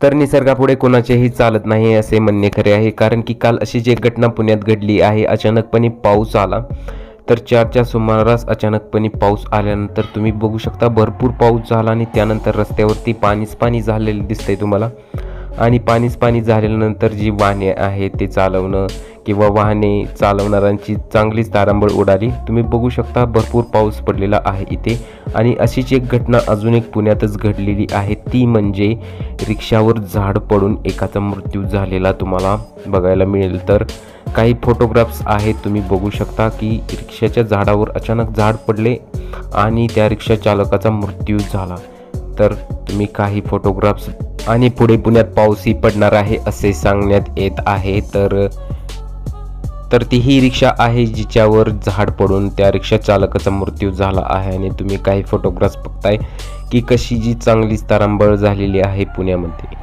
तर निसर्गापुढे कोणाचेही चालत नाही असे म्हणणे खरे आहे, कारण की काल अशीच एक घटना पुण्यात घडली आहे। अचानकपणे पाऊस आला, तर 4च्या सुमारास अचानकपणे पाऊस आल्यानंतर तुम्ही बघू शकता भरपूर पाऊस झाला आणि त्यानंतर रस्त्यावरती पाणीच पाणी झालेलं दिसतंय तुम्हाला। आणि पाणीच पाणी झाल्यानंतर जी वाहने आहेत ते चालवणं किंवा वाहने चालवणाऱ्यांची चांगलीच तारांबळ उडाली। तुम्ही बघू शकता भरपूर पाऊस पडलेला आहे इथे। आणि अशीच एक घटना अजून एक पुण्यातच घडलेली आहे, ती म्हणजे रिक्षावर झाड पडून एकाचा मृत्यू झालेला तुम्हाला बघायला मिळेल। तर काही फोटोग्राफ्स आहेत, तुम्ही बघू शकता की रिक्षाच्या झाडावर अचानक झाड पडले आणि त्या रिक्षा चालकाचा मृत्यू झाला। तर तुम्ही काही फोटोग्राफ्स आणि पुढे पुण्यात पाऊसही पडणार आहे असे सांगण्यात येत आहे। तर ती ही रिक्षा आहे जिच्यावर झाड पडून त्या रिक्षा चालकाचा मृत्यू झाला आहे। आणि तुम्ही काही फोटोग्राफ्स बघताय की कशी जी चांगलीच तारांबळ झालेली आहे पुण्यामध्ये।